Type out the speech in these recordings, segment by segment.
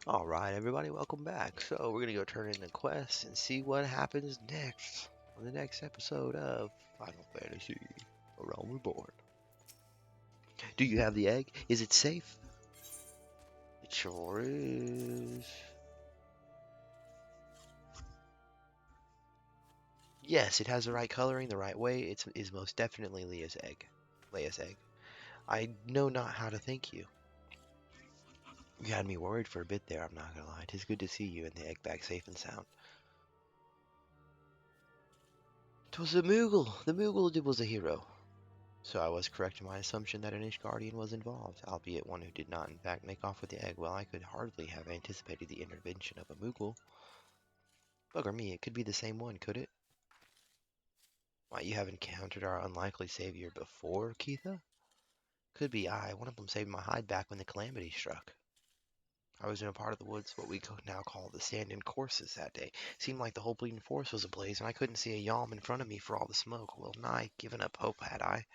Alright, everybody, welcome back. So, we're gonna go turn in the quest and see what happens next on the next episode of Final Fantasy A Realm Reborn. Do you have the egg? Is it safe? It sure is. Yes, it has the right coloring, the right way. It is most definitely Leah's egg. Leia's egg. I know not how to thank you. You had me worried for a bit there, I'm not gonna lie. It is good to see you and the egg back safe and sound. 'Twas the Moogle! The Moogle was a hero. So I was correct in my assumption that an Ishgardian was involved, albeit one who did not in fact make off with the egg. Well, I could hardly have anticipated the intervention of a Moogle. Bugger me, it could be the same one, could it? Why, you have encountered our unlikely savior before, Keitha? Could be I. One of them saved my hide back when the calamity struck. I was in a part of the woods, what we could now call the Sand and Courses that day. Seemed like the whole bleeding forest was ablaze, and I couldn't see a yalm in front of me for all the smoke. Well, nigh given up hope had I.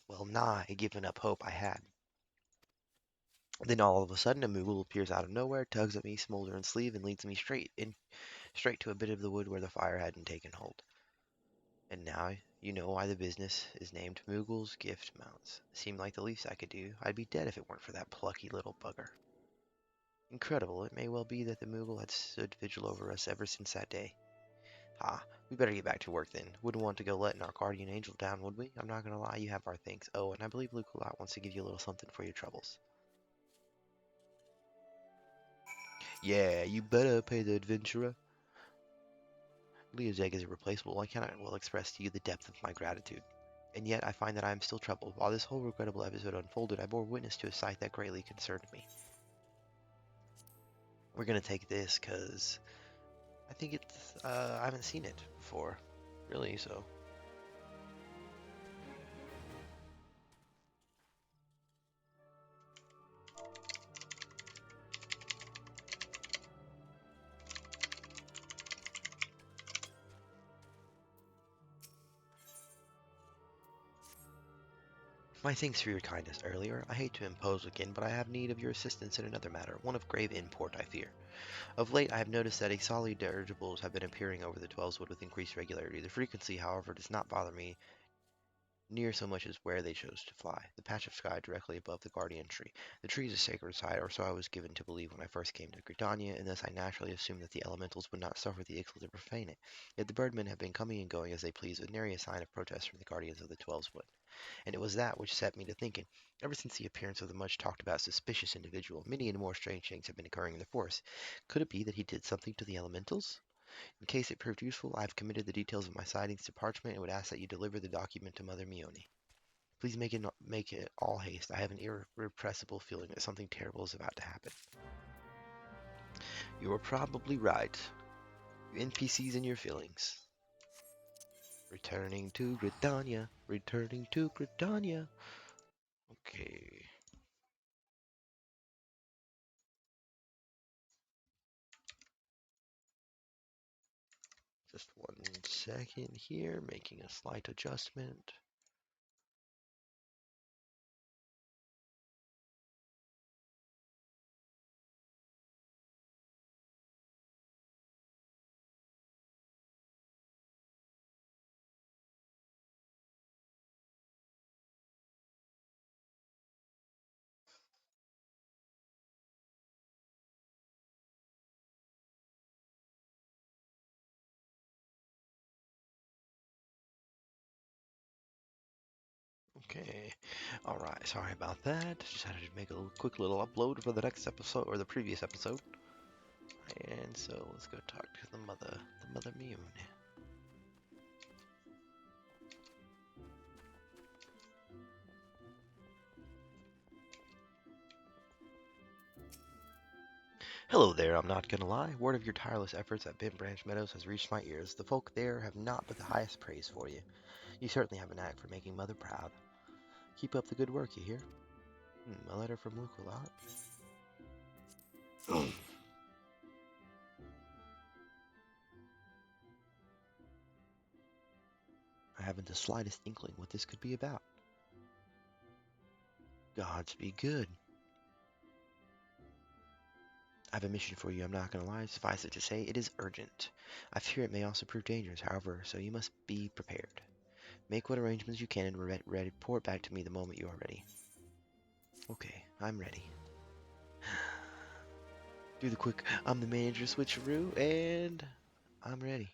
Well, nigh given up hope I had. Then all of a sudden a Moogle appears out of nowhere, tugs at me smoldering sleeve, and leads me straight to a bit of the wood where the fire hadn't taken hold. And now you know why the business is named Moogle's Gift Mounts. Seemed like the least I could do. I'd be dead if it weren't for that plucky little bugger. Incredible. It may well be that the Moogle had stood vigil over us ever since that day. Ha, we better get back to work then. Wouldn't want to go letting our guardian angel down, would we? I'm not gonna lie, you have our thanks. Oh, and I believe Luke wants to give you a little something for your troubles. Yeah, you better pay the adventurer. Leah's egg is irreplaceable. I cannot well express to you the depth of my gratitude. And yet I find that I am still troubled. While this whole regrettable episode unfolded, I bore witness to a sight that greatly concerned me. We're gonna take this because I think I haven't seen it before, really. So my thanks for your kindness earlier. I hate to impose again, but I have need of your assistance in another matter, one of grave import, I fear. Of late, I have noticed that exolic dirigibles have been appearing over the Twelveswood with increased regularity. The frequency, however, does not bother me near so much as where they chose to fly, the patch of sky directly above the guardian tree. The tree is a sacred site, or so I was given to believe when I first came to Gridania, and thus I naturally assumed that the elementals would not suffer the Ixal to profane it. Yet the birdmen have been coming and going as they please, with nary a sign of protest from the guardians of the Twelveswood. And it was that which set me to thinking. Ever since the appearance of the much talked about suspicious individual, many and more strange things have been occurring in the forest. Could it be that he did something to the elementals? In case it proved useful, I have committed the details of my sightings to parchment and would ask that you deliver the document to Mother Mione. Please make it all haste. I have an irrepressible feeling that something terrible is about to happen. You are probably right. You NPCs and your feelings. Returning to Gridania. Returning to Gridania. Okay. Just 1 second here, making a slight adjustment. Okay. Alright, sorry about that. Just had to make a quick little upload for the next episode, or the previous episode. And so let's go talk to the Mother Mione. Hello there, I'm not gonna lie. Word of your tireless efforts at Bent Branch Meadows has reached my ears. The folk there have not but the highest praise for you. You certainly have a knack for making Mother proud. Keep up the good work, you hear? A letter from Luculot. I haven't the slightest inkling what this could be about. Gods be good. have a mission for you, I'm not going to lie. Suffice it to say, it is urgent. I fear it may also prove dangerous, however, so you must be prepared. Make what arrangements you can and report back to me the moment you are ready. Okay, I'm ready. Do the quick, I'm the manager switcheroo, and I'm ready.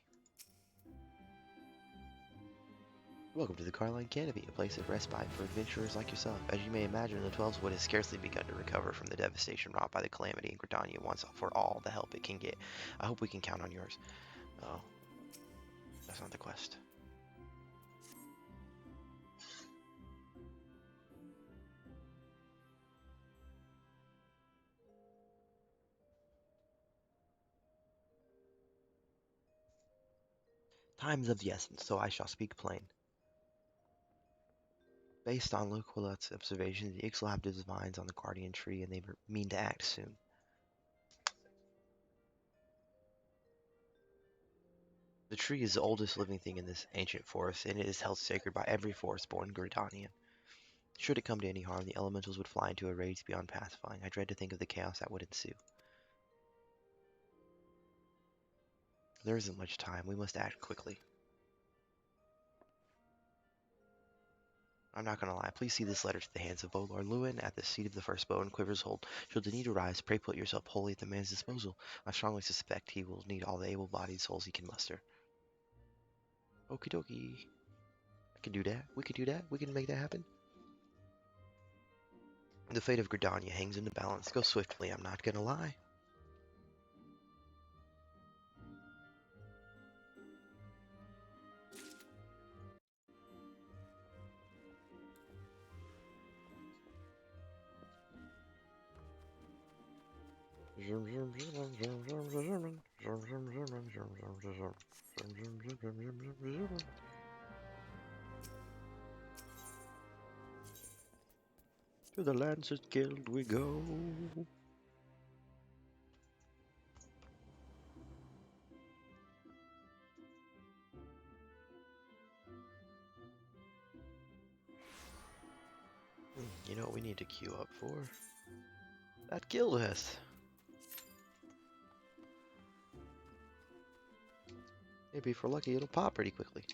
Welcome to the Carline Canopy, a place of respite for adventurers like yourself. As you may imagine, the 12's Wood has scarcely begun to recover from the devastation wrought by the calamity, and Gridania wants for all the help it can get. I hope we can count on yours. Oh, that's not the quest. Time is of the essence, so I shall speak plain. Based on local observations, the Ixal have designs on the Guardian Tree, and they mean to act soon. The tree is the oldest living thing in this ancient forest, and it is held sacred by every forest-born Gridanian. Should it come to any harm, the elementals would fly into a rage beyond pacifying. I dread to think of the chaos that would ensue. There isn't much time. We must act quickly. I'm not going to lie. Please see this letter to the hands of Bolor Lewin at the seat of the first bow and quiver's hold. Should the need arise, pray put yourself wholly at the man's disposal. I strongly suspect he will need all the able-bodied souls he can muster. Okie dokie. I can do that. We can do that. We can make that happen. The fate of Gridania hangs in the balance. Go swiftly, I'm not going to lie. To the Lancers Guild we go. You know what we need to queue up for? That guild has. Maybe if we're lucky, it'll pop pretty quickly.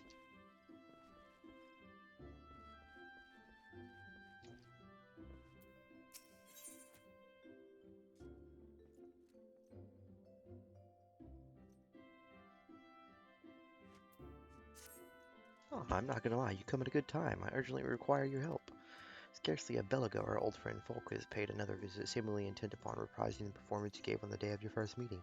Oh, I'm not gonna lie, you come at a good time. I urgently require your help. Scarcely a Belago, our old friend Folk, has paid another visit, seemingly intent upon reprising the performance you gave on the day of your first meeting.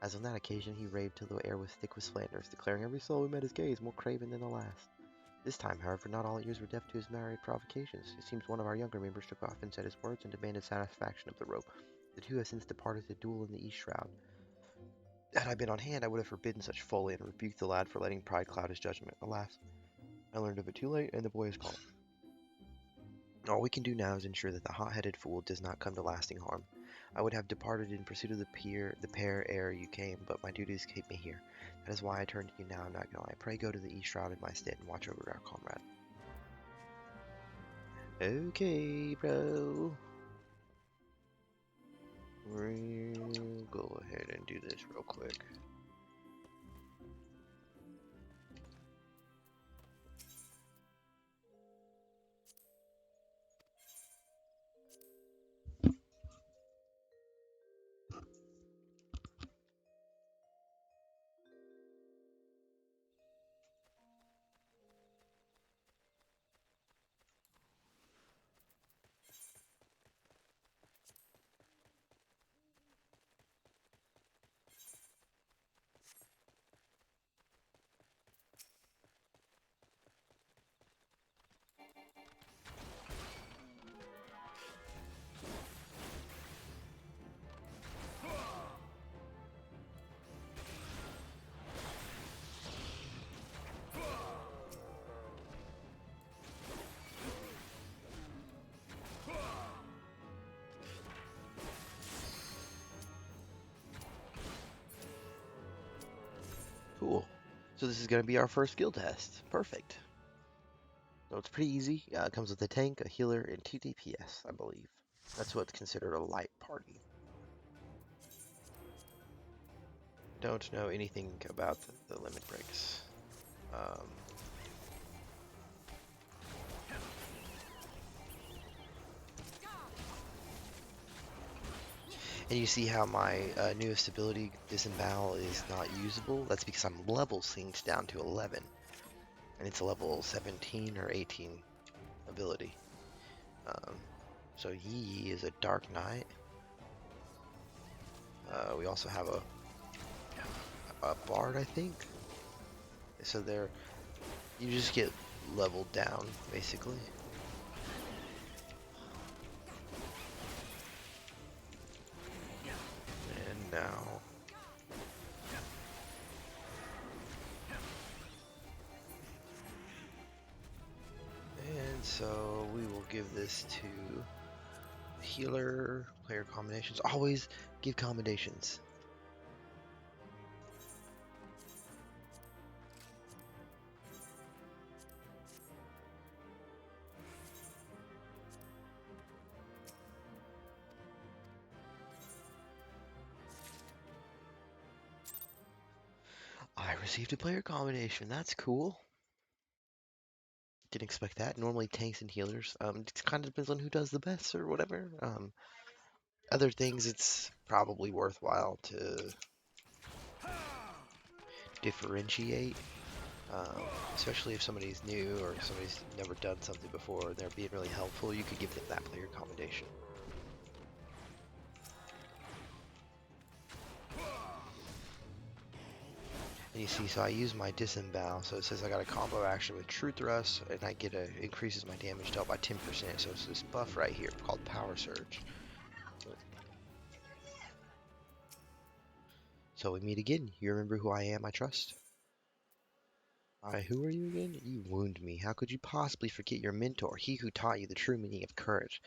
As on that occasion, he raved till the air was thick with slanders, declaring every soul who met his gaze more craven than the last. This time, however, not all ears were deaf to his myriad provocations. It seems one of our younger members took offense at his words and demanded satisfaction of the rope. The two have since departed to duel in the East Shroud. Had I been on hand, I would have forbidden such folly and rebuked the lad for letting pride cloud his judgment. Alas, I learned of it too late, and the boy is gone. All we can do now is ensure that the hot-headed fool does not come to lasting harm. I would have departed in pursuit of the pair ere you came, but my duties keep me here. That is why I turn to you now, not gonna lie. Pray go to the East Shroud in my stead and watch over our comrade. Okay, bro. We'll go ahead and do this real quick. Cool. So this is going to be our first skill test. Perfect. So it's pretty easy. It comes with a tank, a healer, and 2 DPS, I believe. That's what's considered a light party. don't know anything about the limit breaks. And you see how my newest ability, Disembowel, is not usable? That's because I'm level synced down to 11. And it's a level 17 or 18 ability. So he is a Dark Knight. We also have a Bard, I think. So you just get leveled down, basically. And now... And so we will give this to healer, player combinations. Always give combinations. I received a player combination. That's cool. Didn't expect that. Normally tanks and healers. It kind of depends on who does the best or whatever. Other things, it's probably worthwhile to differentiate. Especially if somebody's new or somebody's never done something before and they're being really helpful, you could give them that player commendation. And you see, so I use my Disembowel, so it says I got a combo action with True Thrust, and I get increases my damage dealt by 10%, so it's this buff right here called Power Surge. So we meet again. You remember who I am, I trust? Who are you again? You wound me. How could you possibly forget your mentor, he who taught you the true meaning of courage?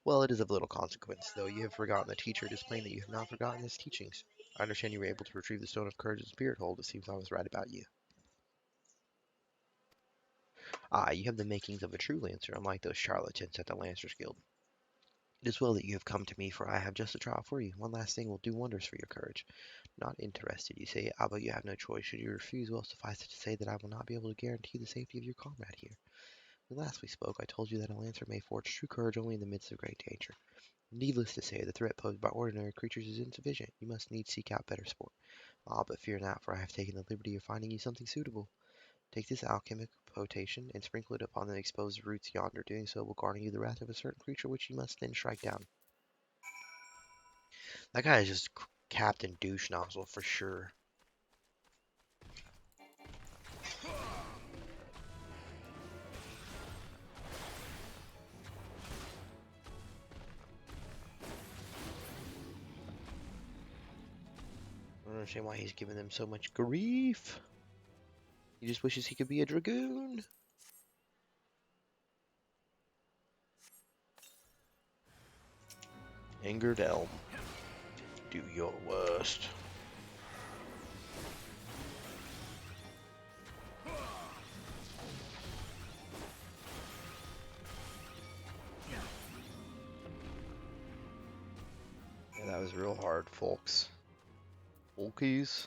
Well, it is of little consequence, though you have forgotten the teacher. It is plain that you have not forgotten his teachings. I understand you were able to retrieve the Stone of Courage and Spirit Hold. It seems I was right about you. You have the makings of a true Lancer, unlike those charlatans at the Lancers Guild. It is well that you have come to me, for I have just a trial for you. One last thing will do wonders for your courage. Not interested, you say, but you have no choice. Should you refuse, well, suffice it to say that I will not be able to guarantee the safety of your comrade here. When last we spoke, I told you that a Lancer may forge true courage only in the midst of great danger. Needless to say, the threat posed by ordinary creatures is insufficient. You must needs seek out better sport. But fear not, for I have taken the liberty of finding you something suitable. Take this alchemic potation and sprinkle it upon the exposed roots yonder. Doing so will garner you the wrath of a certain creature which you must then strike down. That guy is just Captain Douche Nozzle for sure. I don't understand why he's giving them so much grief. He just wishes he could be a dragoon. Angered Elm. Do your worst. Yeah, that was real hard, folks. Folkies.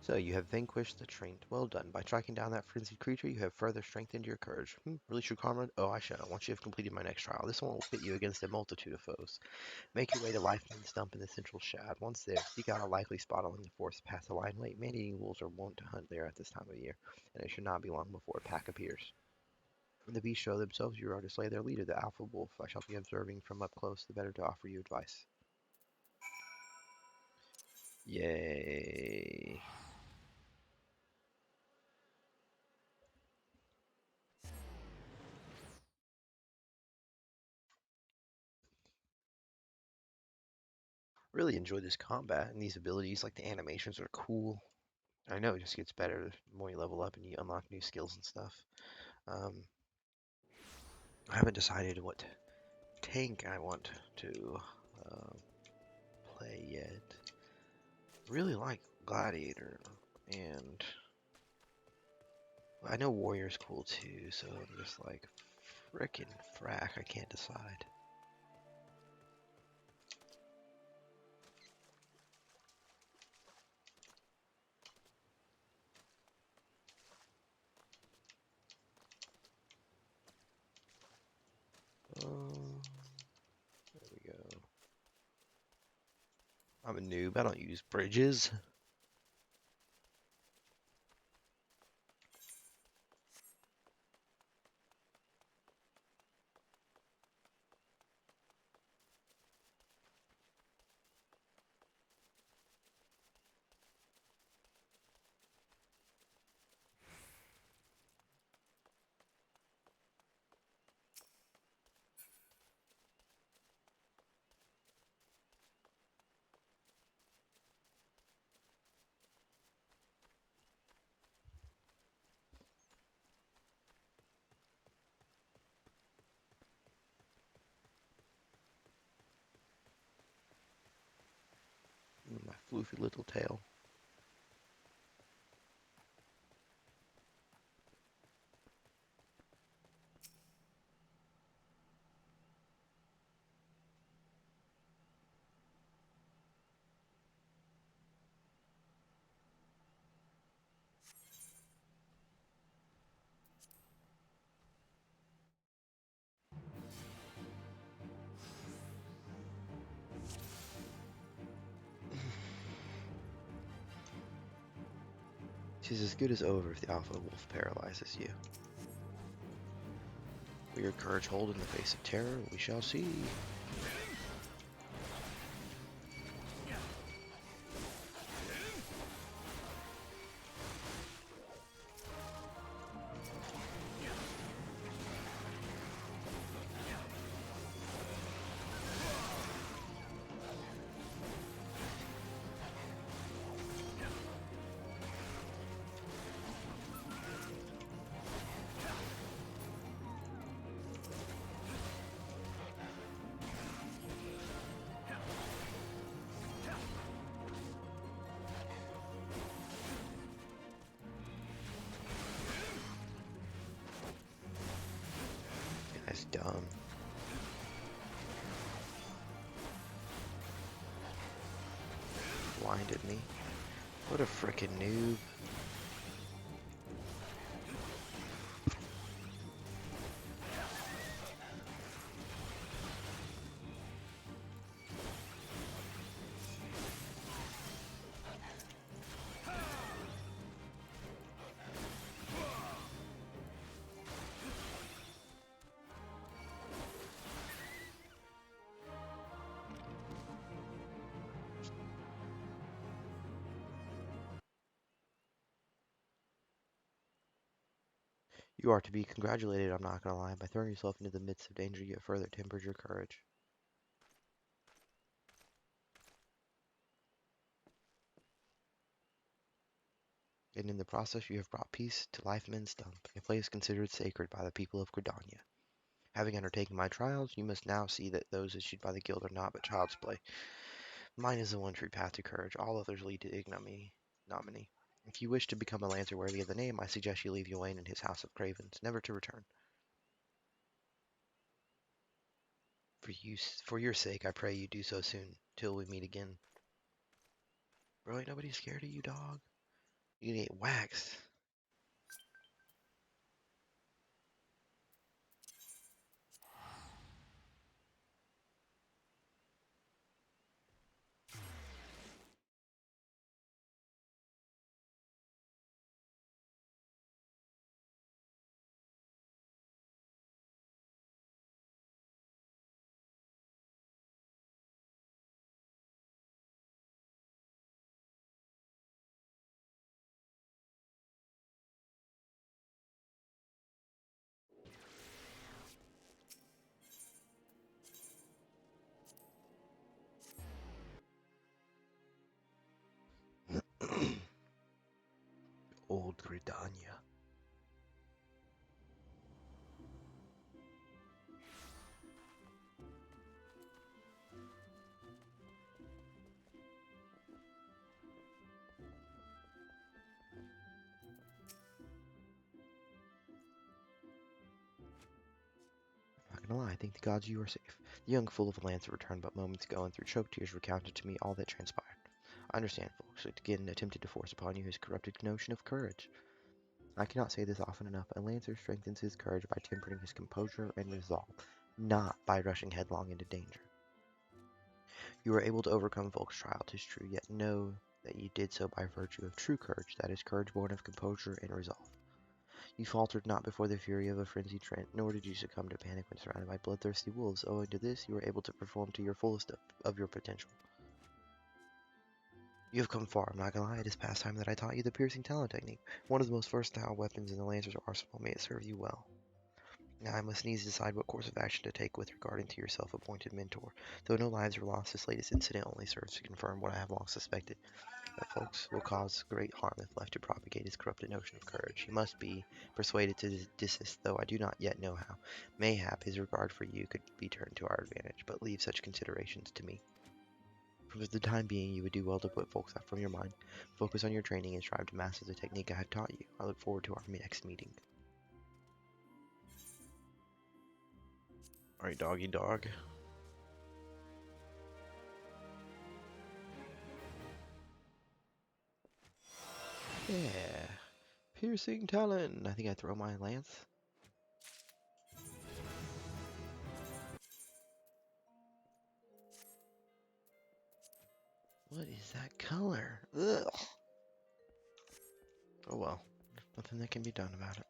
So you have vanquished the trained. Well done. By tracking down that frenzied creature, you have further strengthened your courage. Release your comrade? Oh, I shall. Once you have completed my next trial, this one will pit you against a multitude of foes. Make your way to Lifeman's Stump in the central shad. Once there, seek out a likely spot along the forest path to lie in wait. Man-eating wolves are wont to hunt there at this time of year, and it should not be long before a pack appears. When the beasts show themselves, you are to slay their leader, the alpha wolf. I shall be observing from up close, the better to offer you advice. Yay. Really enjoy this combat, and these abilities, like the animations, are cool. I know it just gets better the more you level up and you unlock new skills and stuff. I haven't decided what tank I want to play yet. Really like Gladiator, and I know Warrior's cool too, so I'm just like, frickin' frack, I can't decide. There we go. I'm a noob, I don't use bridges. My floofy little tail. She's as good as over if the alpha wolf paralyzes you. Will your courage hold in the face of terror? We shall see. That's dumb. Blinded me. What a frickin' noob. You are to be congratulated, I'm not gonna lie. By throwing yourself into the midst of danger, you have further tempered your courage. And in the process, you have brought peace to Life Men's Stump, a place considered sacred by the people of Gridania. Having undertaken my trials, you must now see that those issued by the guild are not but child's play. Mine is the one true path to courage. All others lead to ignominy. If you wish to become a lancer worthy of the name, I suggest you leave Ywain in his house of cravens, never to return. For your sake, I pray you do so soon, till we meet again. Really, nobody's scared of you, dog? You gonna get waxed. Old Gridania. gonna lie, I think the gods you are safe. The young fool of a Lancer returned but moments ago and through choked tears recounted to me all that transpired. I understand, folks, that again attempted to force upon you his corrupted notion of courage. I cannot say this often enough. A Lancer strengthens his courage by tempering his composure and resolve, not by rushing headlong into danger. You were able to overcome Volk's trial, 'tis true, yet know that you did so by virtue of true courage, that is, courage born of composure and resolve. You faltered not before the fury of a frenzied Trent, nor did you succumb to panic when surrounded by bloodthirsty wolves. Owing to this, you were able to perform to your fullest of your potential. You have come far, I'm not gonna lie. It is past time that I taught you the piercing talon technique, one of the most versatile weapons in the Lancer's arsenal. May it serve you well. Now I must needs decide what course of action to take with regarding to your self-appointed mentor. Though no lives were lost, this latest incident only serves to confirm what I have long suspected, that Folks will cause great harm if left to propagate his corrupted notion of courage. He must be persuaded to desist, though I do not yet know how. Mayhap his regard for you could be turned to our advantage, but leave such considerations to me. For the time being, you would do well to put Folks out from your mind. Focus on your training and strive to master the technique I have taught you. I look forward to our next meeting. Alright, doggy dog. Yeah. Piercing talon. I think I throw my lance. What is that color? Ugh. Oh well. Nothing that can be done about it.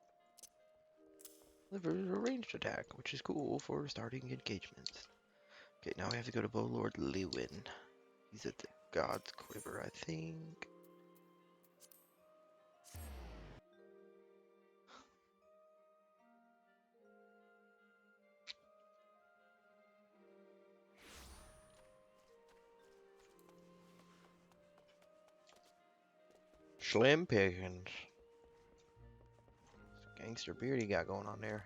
Delivers a ranged attack, which is cool for starting engagements. Okay, now we have to go to Bowlord Lewin. He's at the God's Quiver, I think. Slim Pickens. Gangster beard he got going on there.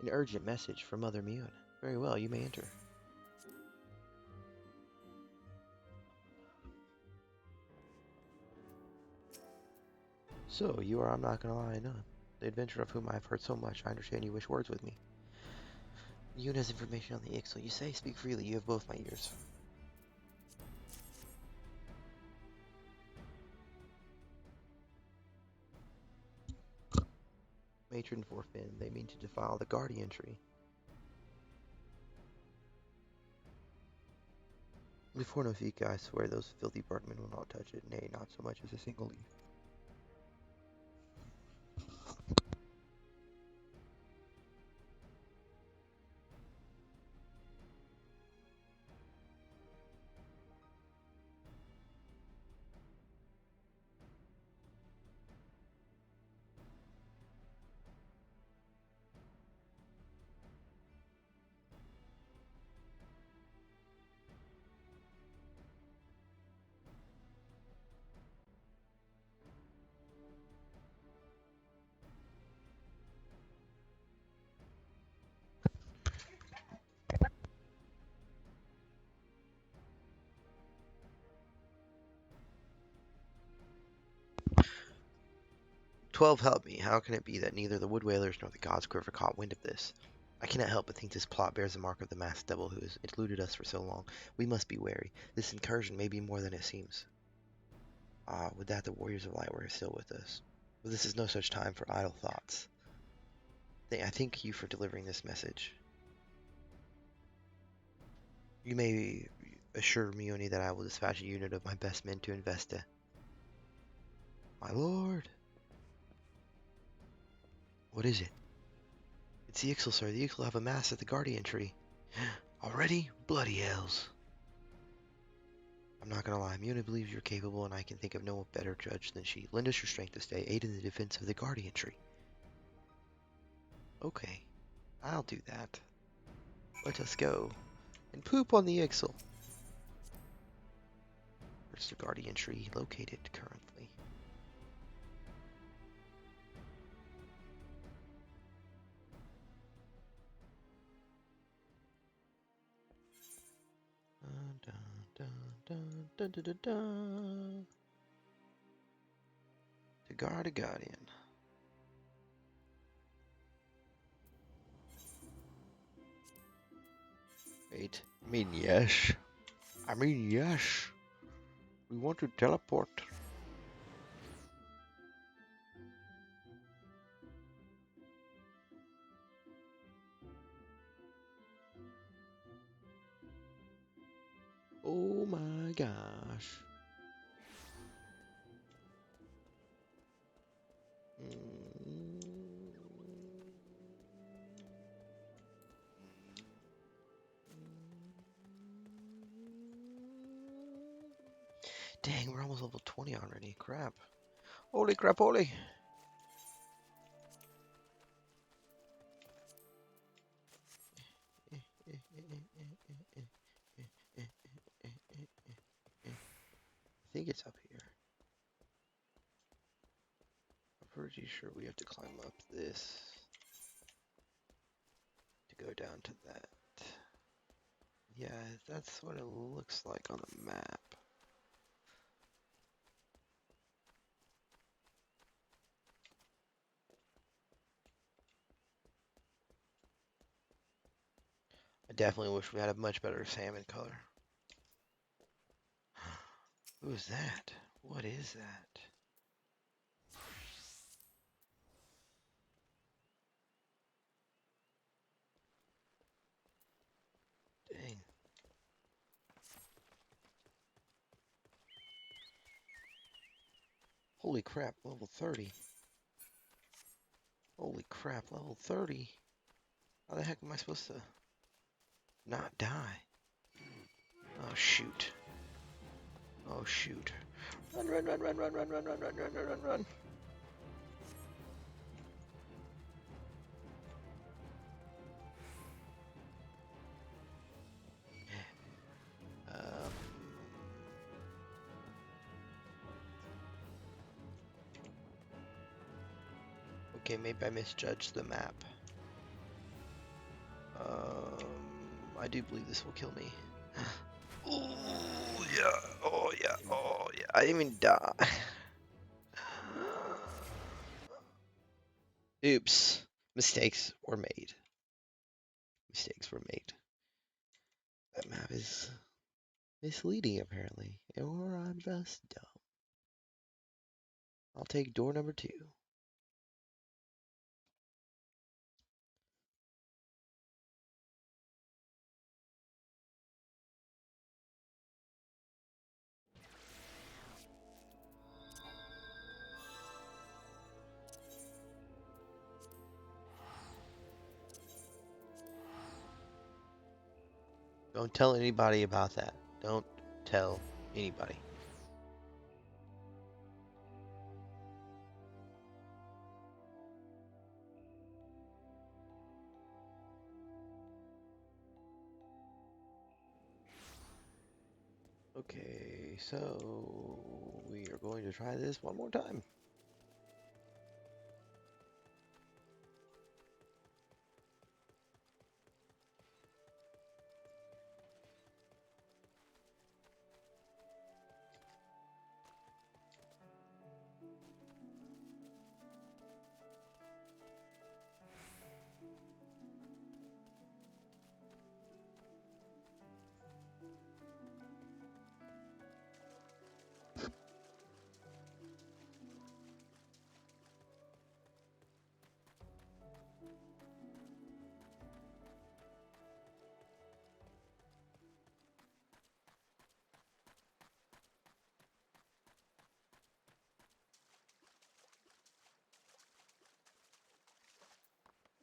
An urgent message from Mother Mune. Very well, you may enter. So, you are, I'm not gonna lie, none. The adventurer of whom I have heard so much. I understand you wish words with me. Mune has information on the Ixal. You say, speak freely, you have both my ears. Matron Forfin, they mean to defile the guardian tree. Before no Fika, I swear those filthy barkmen will not touch it, nay, not so much as a single leaf. "12 help me. How can it be that neither the Wood Whalers nor the God's Quiver caught wind of this? I cannot help but think this plot bears the mark of the masked devil who has eluded us for so long. We must be wary. This incursion may be more than it seems. Ah, would that the warriors of light were still with us. But this is no such time for idle thoughts. I thank you for delivering this message. You may assure Mione that I will dispatch a unit of my best men to invest it. My lord. What is it? It's the Ixal, sir. The Ixal have amassed at the guardian tree. Already? Bloody hells. I'm not gonna lie, Muna believes you're capable, and I can think of no better judge than she. Lend us your strength to stay, aid in the defense of the guardian tree. Okay, I'll do that. Let us go and poop on the Ixal. Where's the guardian tree located currently? Dun, dun, dun, dun, dun, dun, dun, dun. To guard a guardian. Wait. I mean, yes. I mean, yes. We want to teleport. Oh my gosh. Dang, we're almost level 20 already. Crap. Holy crap, holy. I think it's up here. I'm pretty sure we have to climb up this to go down to that. Yeah, that's what it looks like on the map. I definitely wish we had a much better salmon color. Who's that? What is that? Dang. Holy crap, level 30. Holy crap, level 30. How the heck am I supposed to not die? Oh shoot. Oh shoot. Run, run, run, run, run, run, run, run, run, run, run, run, run. Um, okay, maybe I misjudged the map. I do believe this will kill me. Oh yeah, oh yeah, oh yeah. I didn't even die. Oops. Mistakes were made. Mistakes were made. That map is misleading, apparently. Or I'm just dumb. I'll take door number 2. Don't tell anybody about that. Don't tell anybody. Okay, so we are going to try this one more time.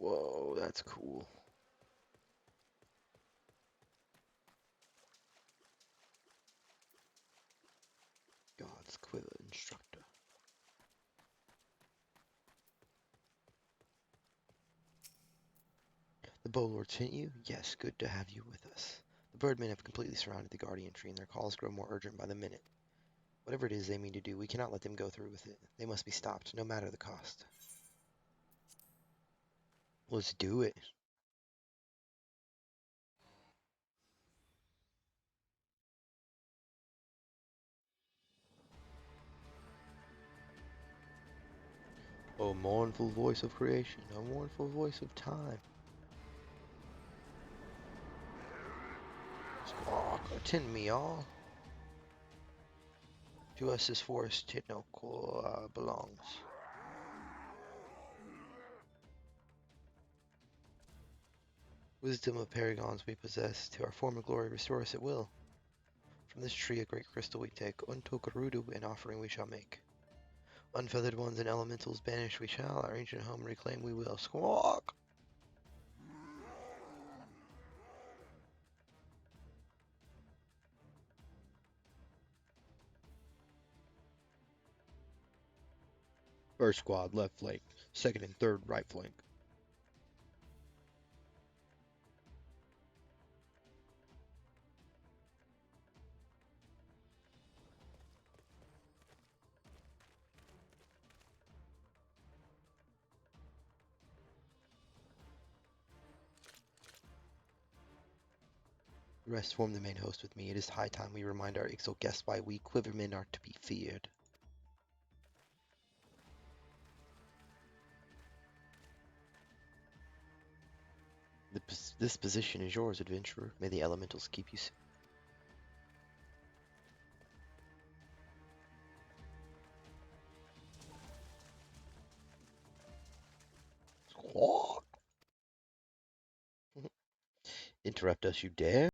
Whoa, that's cool. God's Quiver Instructor. The Bowlord sent you? Yes, good to have you with us. The birdmen have completely surrounded the Guardian Tree, and their calls grow more urgent by the minute. Whatever it is they mean to do, we cannot let them go through with it. They must be stopped, no matter the cost. Let's do it. O mournful voice of creation, O mournful voice of time. Squawk, attend me all. To us this forest Titnoqua belongs. Wisdom of paragons we possess, to our former glory restore us at will. From this tree a great crystal we take, Untokarudu an offering we shall make. Unfeathered ones and elementals banish we shall, our ancient home reclaim we will. Squawk! First squad left flank, second and third right flank. The rest form the main host with me. It is high time we remind our Ixo guests why we quivermen are to be feared. This position is yours, adventurer. May the elementals keep you safe. Squawk! Interrupt us, you dare?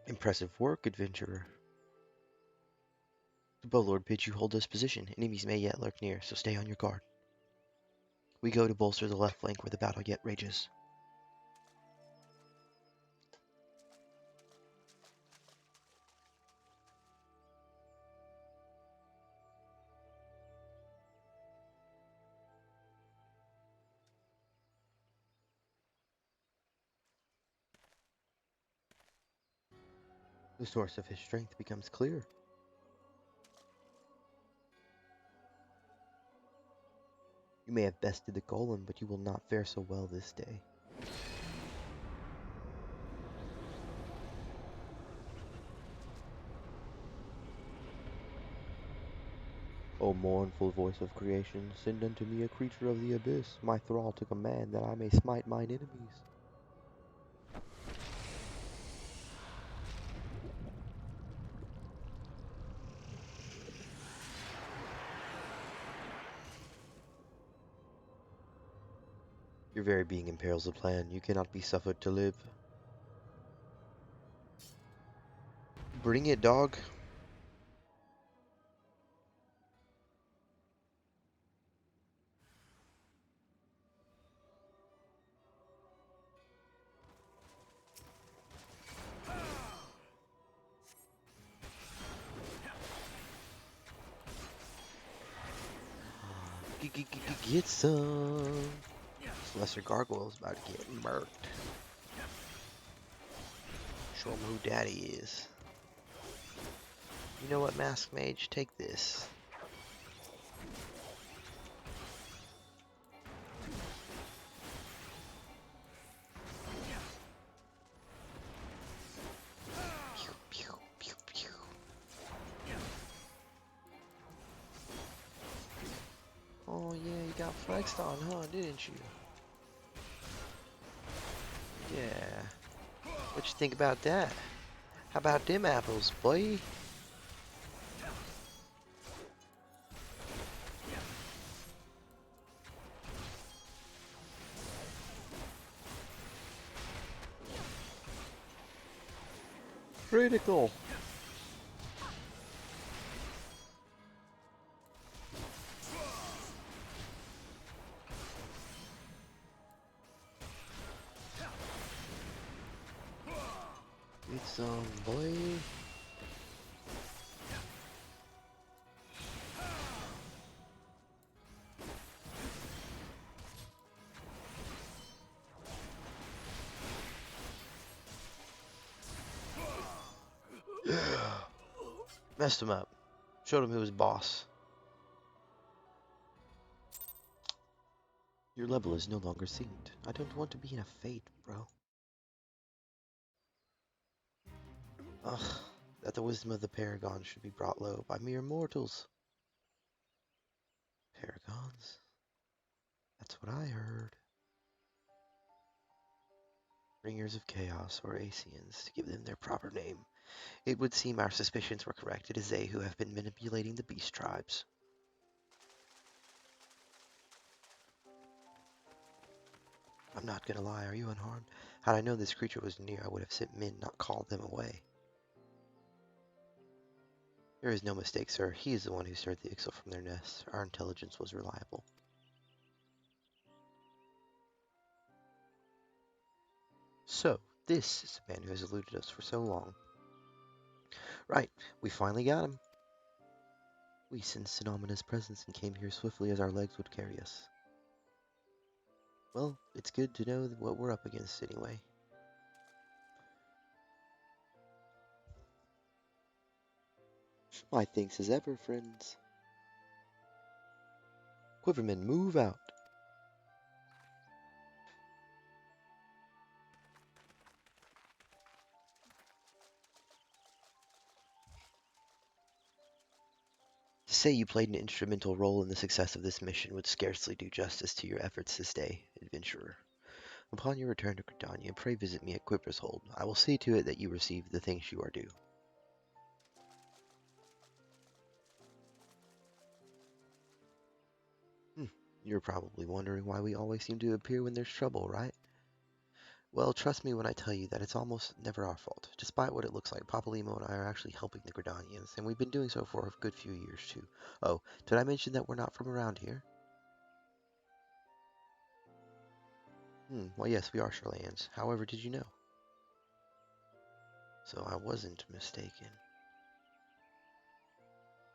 Impressive work, adventurer. The Bowlord bids you hold this position. Enemies may yet lurk near, so stay on your guard. We go to bolster the left flank where the battle yet rages. The source of his strength becomes clear. You may have bested the golem, but you will not fare so well this day. O mournful voice of creation, send unto me a creature of the abyss, my thrall to command, that I may smite mine enemies. Your very being imperils the plan. You cannot be suffered to live. Bring it, dog. Get some. This lesser gargoyle's about to get murked. Show him who daddy is. You know what, Mask Mage? Take this. Pew, pew, pew, pew. Oh yeah, you got flexed on, huh? Didn't you? Yeah. What you think about that? How about them apples, boy? Critical. Get some, boy. Messed him up. Showed him who was boss. Your level is no longer synced. I don't want to be in a fate, bro. Ugh, that the wisdom of the Paragon should be brought low by mere mortals. Paragons? That's what I heard. Bringers of Chaos, or Asians, to give them their proper name. It would seem our suspicions were correct. It is they who have been manipulating the beast tribes. I'm not gonna lie, are you unharmed? Had I known this creature was near, I would have sent men, not called them away. There is no mistake, sir. He is the one who stirred the Ixal from their nests. Our intelligence was reliable. So, this is the man who has eluded us for so long. Right, we finally got him. We sensed an ominous presence and came here swiftly as our legs would carry us. Well, it's good to know what we're up against anyway. My thanks as ever, friends. Quivermen, move out. To say you played an instrumental role in the success of this mission would scarcely do justice to your efforts this day, adventurer. Upon your return to Gridania, pray visit me at Quiver's Hold. I will see to it that you receive the thanks you are due. You're probably wondering why we always seem to appear when there's trouble, right? Well, trust me when I tell you that it's almost never our fault. Despite what it looks like, Papa Limo and I are actually helping the Gridanians, and we've been doing so for a good few years, too. Oh, did I mention that we're not from around here? Well, yes, we are Charlayans. However, did you know? So I wasn't mistaken.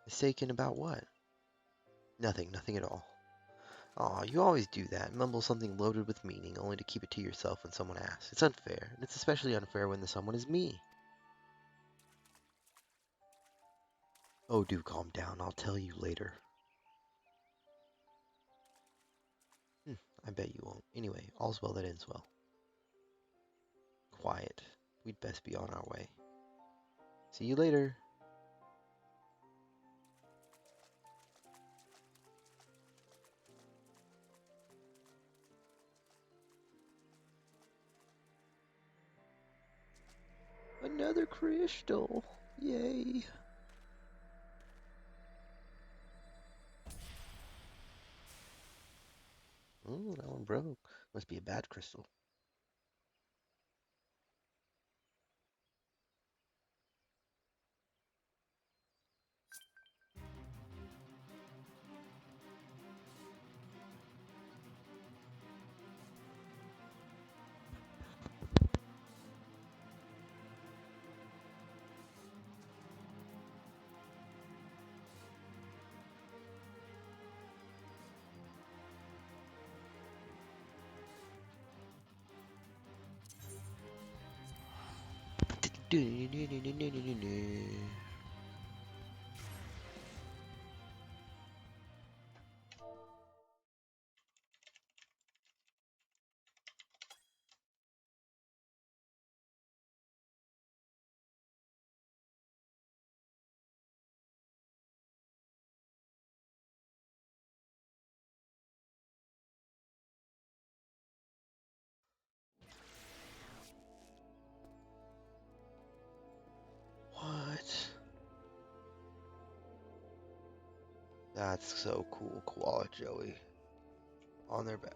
Mistaken about what? Nothing at all. Aw, you always do that, mumble something loaded with meaning, only to keep it to yourself when someone asks. It's unfair, and it's especially unfair when the someone is me. Oh, do calm down, I'll tell you later. I bet you won't. Anyway, all's well that ends well. Quiet. We'd best be on our way. See you later. Another crystal. Yay. That one broke. Must be a bad crystal. What? That's so cool. Koala Joey on their back.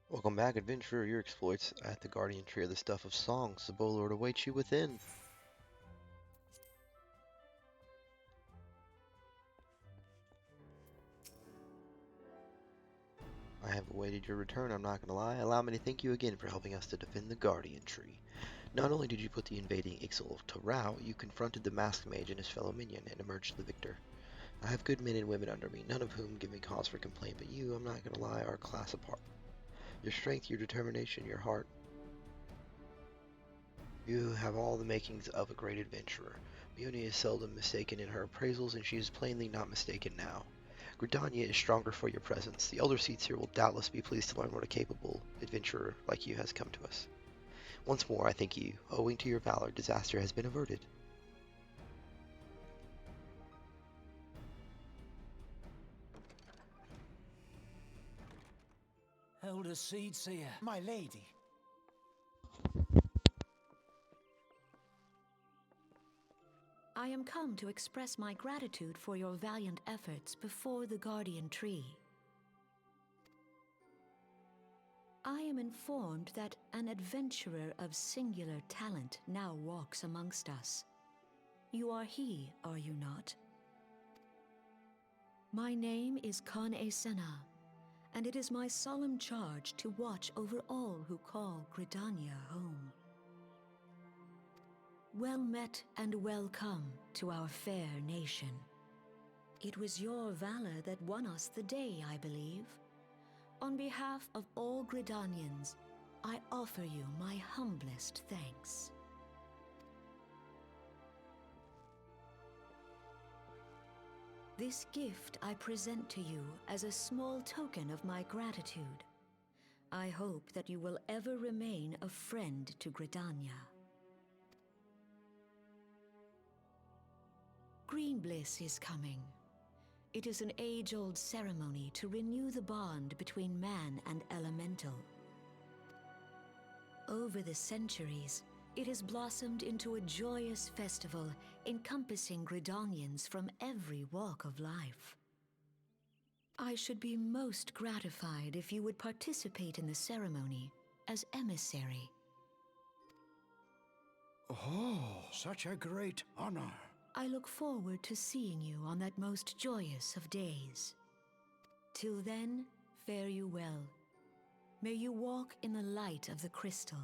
Welcome back, adventurer. Your exploits at the Guardian Tree are the stuff of songs. The Bowlord awaits you within. I have awaited your return, I'm not gonna lie. Allow me to thank you again for helping us to defend the Guardian Tree. Not only did you put the invading Ixal to rout, you confronted the Masked Mage and his fellow minion and emerged the victor. I have good men and women under me, none of whom give me cause for complaint, but you, I'm not gonna lie, are a class apart. Your strength, your determination, your heart. You have all the makings of a great adventurer. Mione is seldom mistaken in her appraisals, and she is plainly not mistaken now. Gridania is stronger for your presence. The elder seats here will doubtless be pleased to learn what a capable adventurer like you has come to us. Once more, I thank you. Owing to your valor, disaster has been averted. Elder Seedseer. My lady. I am come to express my gratitude for your valiant efforts before the Guardian Tree. I am informed that an adventurer of singular talent now walks amongst us. You are he, are you not? My name is Khan Esena, and it is my solemn charge to watch over all who call Gridania home. Well met and welcome to our fair nation. It was your valor that won us the day, I believe. On behalf of all Gridanians, I offer you my humblest thanks. This gift I present to you as a small token of my gratitude. I hope that you will ever remain a friend to Gridania. Green Bliss is coming. It is an age-old ceremony to renew the bond between man and elemental. Over the centuries, it has blossomed into a joyous festival encompassing Gridanians from every walk of life. I should be most gratified if you would participate in the ceremony as emissary. Oh, such a great honor. I look forward to seeing you on that most joyous of days. Till then, fare you well. May you walk in the light of the crystal.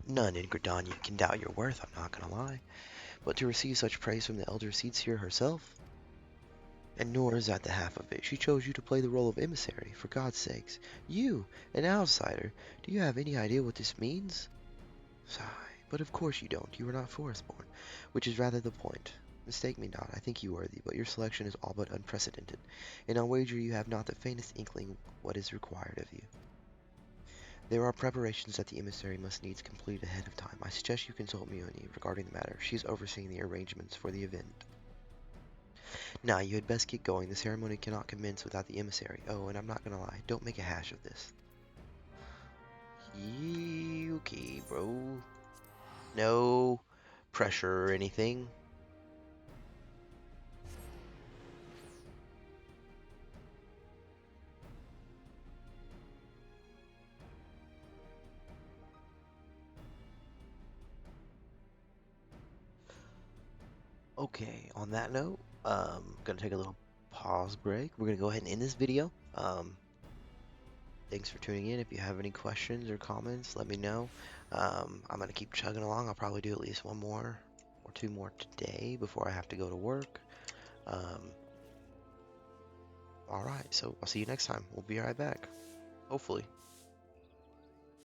None in Gridania can doubt your worth, I'm not gonna lie. But to receive such praise from the Elder Seedseer herself? And nor is that the half of it. She chose you to play the role of emissary, for God's sakes. You, an outsider, do you have any idea what this means? Sigh. But of course you don't. You are not forestborn, which is rather the point. Mistake me not, I think you worthy, but your selection is all but unprecedented, and I'll wager you have not the faintest inkling what is required of you. There are preparations that the emissary must needs complete ahead of time. I suggest you consult Muoni regarding the matter. She is overseeing the arrangements for the event. Now, you had best get going. The ceremony cannot commence without the emissary. Oh, and I'm not gonna lie, don't make a hash of this. Okay, bro. No pressure or anything. Okay, on that note, gonna take a little pause break. We're gonna go ahead and end this video. Thanks for tuning in. If you have any questions or comments, let me know. I'm gonna keep chugging along. I'll probably do at least one more or two more today before I have to go to work. Alright, so I'll see you next time. We'll be right back. Hopefully.